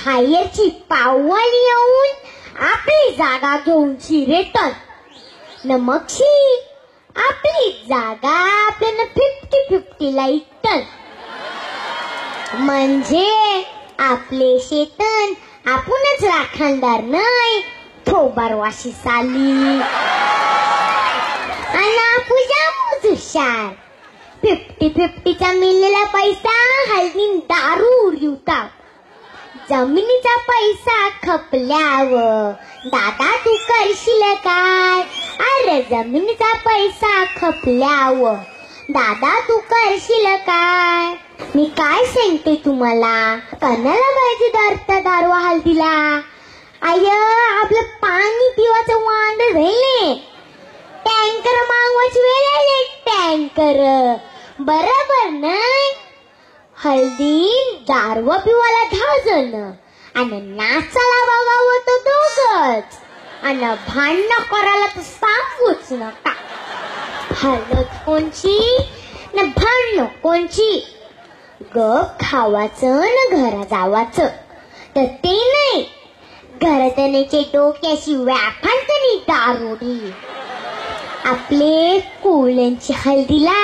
बाहेरची पावलं येऊन आपली जागा घेऊन रिटर्न न मगशी आपली जागा आपल्याला 50-50 इटन. म्हणजे आपले शेतन आपणच राखणदार नाही, थोबारवाशी साली आणि आपुजा हुशार. 50-50चा मिळलेला पैसा हलवीन दारू उरवता. जमिनीचा पैसा खपल्यावर दादा तू करशील काय? अरे जमिनीचा पैसा खपल्यावर दादा तू करशील काय? मी काय सांगते तुम्हाला, कणाला पाहिजे दारू हळदीला? आय आपलं पाणी पिवाचं वांद राहिले, टँकर मागवायची वेळ आली. टँकर बरोबर नाही. हळदी दारू पिवायला 10 जण आणि नाचाला बघावं तर 2च आणि भांडण करायला तर सांगूच नका. हळद कोणची न भांडण कोणची? गप खावाचं न घरा जावाचं तर ते नाही. घरातण्याचे डोक्याशी व्यापारतनी दारुडी. आपले कोल्यांची हळदीला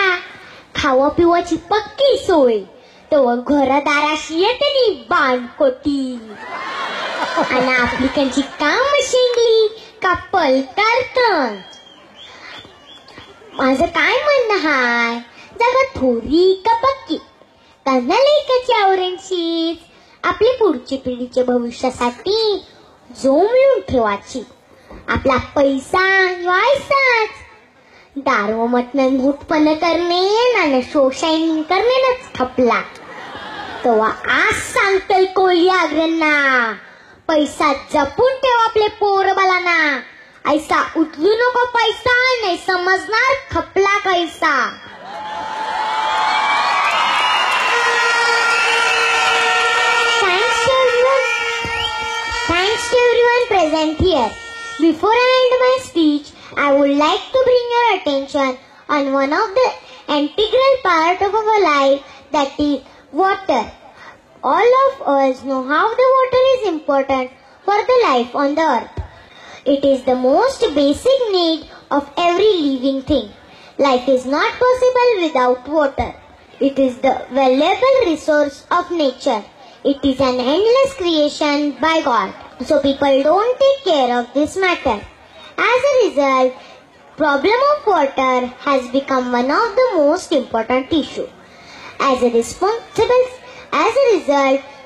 खावा पिवाची पक्की सोय, तो घरदाराशी येते बाणकोटी आणि आपली त्यांची काम शिंगली का पलकारतन. माझं काय म्हणणं हाय, जागा थोडी का पक्की कणालेकाची आवरणशीच आपली पुढची पिढीच्या भविष्यासाठी जोमलून ठेवायची. आपला पैसा व्हायचाच दारू मटण उत्पन्न करणे आणि शोषण करण्यालाच खपला. तेव्हा आज सांगतोय कोळ्याग्रांना, पैसा जपून ठेव आपले पोरबालांना. ऐसा उचलू नको पैसा, नाही समजणार खपला कैसा. Thanks to everyone present here. Before I end my speech, I would like to bring your attention on one of the integral part of our life, that is water. All of us know how the water is important for the life on the earth. It is the most basic need of every living thing. Life is not possible without water. It is the valuable resource of nature. It is an endless creation by God. So people don't take care of this matter. As a result, problem of water has become one of the most important issue. As a result,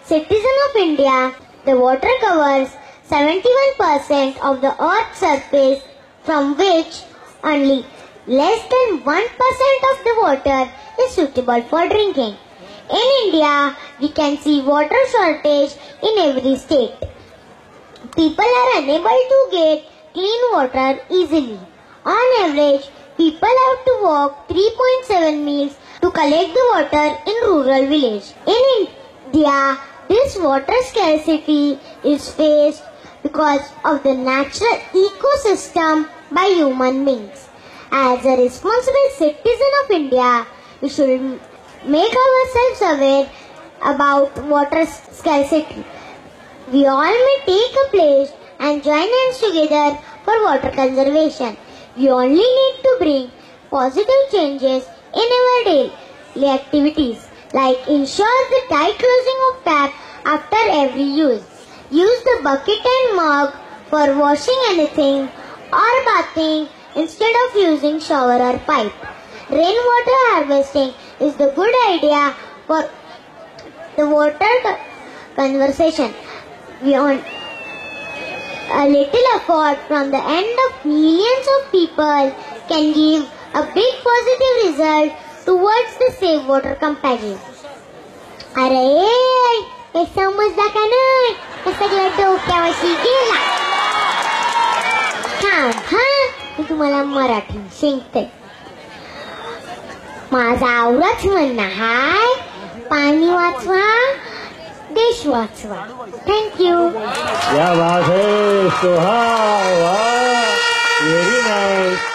citizen of India, the water covers 71% of the earth's surface, from which only less than 1% of the water is suitable for drinking. In India, we can see water shortage in every state. People are unable to get clean water easily. On average, people have to walk 3.7 miles to collect the water in rural village. In India, this water scarcity is faced because of the natural ecosystem by human beings. As a responsible citizen of India, we should make ourselves aware about water scarcity. We all may take a pledge and join hands together for water conservation. We only need to bring positive changes in our daily activities, like ensure the tight closing of tap after every use. Use the bucket and mug for washing anything or bathing instead of using shower or pipe. Rainwater harvesting is the good idea for the water conservation. Beyond a little effort from the end of millions of people can give a big positive result towards the safe water campaign. अरे हे समजला का नाही? हे सगळं डोक्यावरशी गेला. मी तुम्हाला मराठी सांगते. माझा आवराच म्हणणं हाय, पाणी वाचवा, देश वाचवा. थँक्यू. क्या बात है, सोहा, वाह, व्हेरी नाईस.